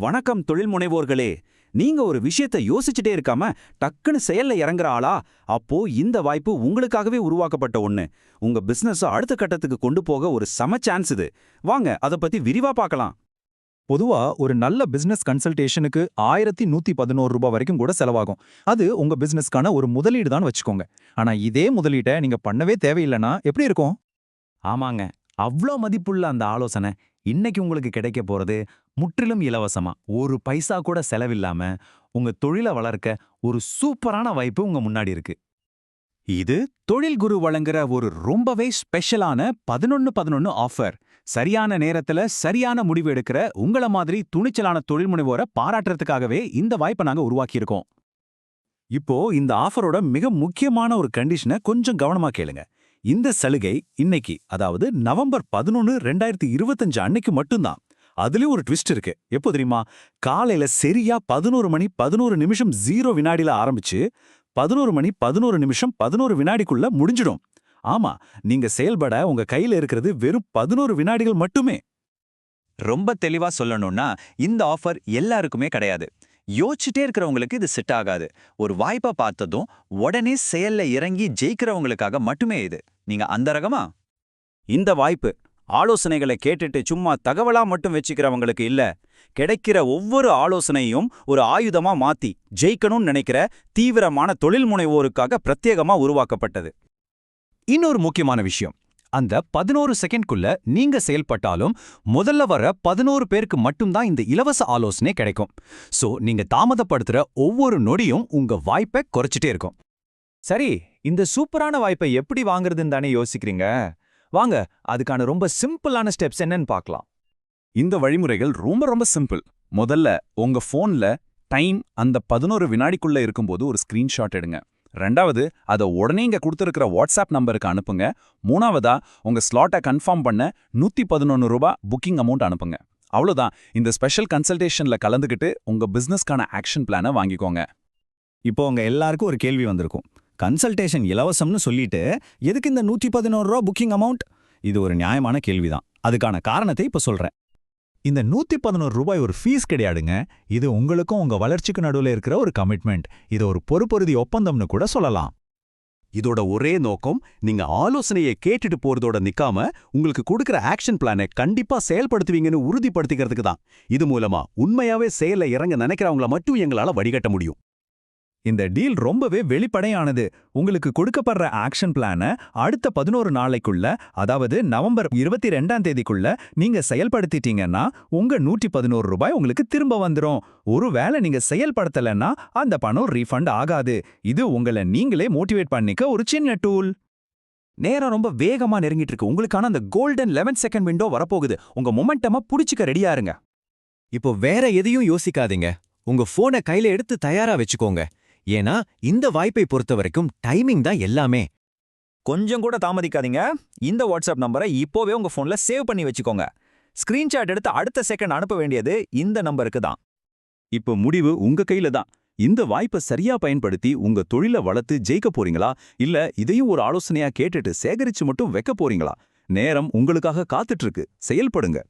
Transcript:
வணக்கம் தொழில் முனைவோர்களே. நீங்க ஒரு விஷயத்தை யோசிச்சுட்டே இருக்காம டக்குன்னு செயல்ல இறங்குற ஆளா? அப்போ இந்த வாய்ப்பு உங்களுக்காகவே உருவாக்கப்பட்ட ஒண்ணு. உங்க பிசினஸ அடுத்த கட்டத்துக்கு கொண்டு போக ஒரு செம சான்ஸ் இது. வாங்க அத பத்தி விரிவா பார்க்கலாம். பொதுவா ஒரு நல்ல பிசினஸ் கன்சல்டேஷனுக்கு ரூ. 1111 வரைக்கும் கூட செலவாகும். அது உங்க பிசினஸ்க்கான ஒரு முதலீடு தான் வச்சுக்கோங்க. ஆனா இதே முதலீட்டை நீங்க பண்ணவே தேவையில்லைன்னா எப்படி இருக்கும்? ஆமாங்க. அவ்ளோ மதிப்புள்ள அந்த ஆலோசனை இன்னைக்கு உங்களுக்கு கிடைக்க போறது முற்றிலும் இலவசமா. ஒரு பைசா கூட செலவில்லாம உங்க தொழிலை வளர்க்க ஒரு சூப்பரான வாய்ப்பு உங்க முன்னாடி இருக்கு. இது தொழில் குரு வழங்குற ஒரு ரொம்பவே ஸ்பெஷலான 11-11 ஆஃபர். சரியான நேரத்துல சரியான முடிவு எடுக்கிற உங்கள மாதிரி துணிச்சலான தொழில் முனைவோரை பாராட்டுறதுக்காகவே இந்த வாய்ப்பை நாங்க உருவாக்கியிருக்கோம். இப்போ இந்த ஆஃபரோட மிக முக்கியமான ஒரு கண்டிஷனை கொஞ்சம் கவனமா கேளுங்க. இந்த சலுகை இன்னைக்கு, அதாவது நவம்பர் 11, 2025 அன்னைக்கு மட்டும்தான். அதுலயும் ஒரு ட்விஸ்ட் இருக்கு. எப்போ தெரியுமா? காலையில சரியா 11 மணி 11 நிமிஷம் 0 வினாடில ஆரம்பிச்சு 11 மணி 11 நிமிஷம் 11 வினாடிக்குள்ள முடிஞ்சிடும். ஆமா, நீங்க செயல்பட உங்க கையில இருக்கிறது வெறும் 11 வினாடிகள் மட்டுமே. ரொம்ப தெளிவா சொல்லணும்னா இந்த ஆஃபர் எல்லாருக்குமே கிடையாது. யோசிச்சுட்டே இருக்கிறவங்களுக்கு இது செட் ஆகாது. ஒரு வாய்ப்பை பார்த்ததும் உடனே செயல்ல இறங்கி ஜெயிக்கிறவங்களுக்காக மட்டுமே இது. நீங்க அந்த ரகமா? இந்த வாய்ப்பு ஆலோசனைகளை கேட்டுட்டு சும்மா தகவலா மட்டும் வச்சுக்கிறவங்களுக்கு இல்ல. கிடைக்கிற ஒவ்வொரு ஆலோசனையும் ஒரு ஆயுதமா மாத்தி ஜெயிக்கணும்னு நினைக்கிற தீவிரமான தொழில் முனைவோருக்காக பிரத்யேகமா உருவாக்கப்பட்டது. இன்னொரு முக்கியமான விஷயம், அந்த 11 செகண்ட்குள்ள நீங்க செயல்பட்டாலும் முதல்ல வர 11 பேருக்கு மட்டும்தான் இந்த இலவச ஆலோசனை கிடைக்கும். சோ நீங்க தாமதப்படுத்துற ஒவ்வொரு நொடியும் உங்க வாய்ப்பை குறைச்சிட்டே இருக்கும். சரி, இந்த சூப்பரான வாய்ப்பை எப்படி வாங்குறதுன்னு தானே யோசிக்கிறீங்க? வாங்க, அதுக்கான ரொம்ப சிம்பிளான ஸ்டெப்ஸ் என்னன்னு பார்க்கலாம். இந்த வழிமுறைகள் ரொம்ப ரொம்ப சிம்பிள். முதல்ல உங்க போன்ல டைம் அந்த 11 வினாடிக்குள்ள இருக்கும்போது ஒரு ஸ்கிரீன்ஷாட் எடுங்க. ரெண்டாவது, அதை உடனே இங்க கொடுத்துருக்கிற வாட்ஸ்அப் நம்பருக்கு அனுப்புங்க. மூணாவதா, உங்க ஸ்லாட்டை கன்ஃபார்ம் பண்ண ரூ. 111 புக்கிங் அமௌண்ட் அனுப்புங்க. அவ்வளோதான். இந்த ஸ்பெஷல் கன்சல்டேஷன்ல கலந்துக்கிட்டு உங்க பிசினஸ்க்கான ஆக்ஷன் பிளானை வாங்கிக்கோங்க. இப்போ உங்க எல்லாருக்கும் ஒரு கேள்வி வந்திருக்கும். கன்சல்டேஷன் இலவசம்னு சொல்லிட்டு எதுக்கு இந்த ரூ. 111 புக்கிங் அமௌண்ட்? இது ஒரு நியாயமான கேள்விதான். அதுக்கான காரணத்தை இப்ப சொல்றேன். இந்த ரூ. 111 ஒரு ஃபீஸ் கிடையாதுங்க. இது உங்களுக்கும் உங்க வளர்ச்சிக்கு நடுவுல இருக்கிற ஒரு கமிட்மெண்ட். இது ஒரு பொறுப்புறுதி ஒப்பந்தம்னு கூட சொல்லலாம். இதோட ஒரே நோக்கம், நீங்க ஆலோசனையை கேட்டுட்டு போறதோட நிக்காம உங்களுக்கு கொடுக்கிற ஆக்ஷன் பிளானை கண்டிப்பா செயல்படுத்துவீங்கன்னு உறுதிப்படுத்திக்கிறதுக்கு தான். இது மூலமா உண்மையாவே செயல்ல இறங்க நினைக்கிறவங்கள மட்டும் எங்களால வடிகட்ட முடியும். இந்த டீல் ரொம்பவே வெளிப்படையானது. உங்களுக்கு கொடுக்கப்படுற ஆக்ஷன் பிளானை அடுத்த 11 நாளைக்குள்ள, அதாவது நவம்பர் 22ஆம் தேதிக்குள்ள நீங்க செயல்படுத்திட்டீங்கன்னா உங்க ரூ. 111 உங்களுக்கு திரும்ப வந்துரும். ஒருவேளை நீங்க செயல்படுத்தலைன்னா அந்த பணம் ரீஃபண்ட் ஆகாது. இது உங்களை நீங்களே மோட்டிவேட் பண்ணிக்க ஒரு சின்ன டூல். நேரம் ரொம்ப வேகமா நெருங்கிட்டு இருக்கு. உங்களுக்கான அந்த கோல்டன் 11 செகண்ட் விண்டோ வரப்போகுது. உங்க மொமெண்டமா புடிச்சுக்க ரெடியா இருங்க. இப்போ வேற எதையும் யோசிக்காதீங்க. உங்க போனை கையில எடுத்து தயாரா வச்சுக்கோங்க. ஏன்னா இந்த வாய்ப்பை பொறுத்த வரைக்கும் டைமிங் தான் எல்லாமே. கொஞ்சம் கூட தாமதிக்காதீங்க. இந்த வாட்ஸ்அப் நம்பரை இப்போவே உங்க போன்ல சேவ் பண்ணி வச்சுக்கோங்க. ஸ்கிரீன்ஷாட் எடுத்து அடுத்த செகண்ட் அனுப்ப வேண்டியது இந்த நம்பருக்கு தான். இப்போ முடிவு உங்க கையில தான். இந்த வாய்ப்பை சரியா பயன்படுத்தி உங்க தொழிலை வளர்த்து ஜெயிக்க போறீங்களா, இல்ல இதையும் ஒரு ஆலோசனையா கேட்டுட்டு சேகரிச்சு மட்டும் வைக்க போறீங்களா? நேரம் உங்களுக்காக காத்துட்டு இருக்கு. செயல்படுங்க.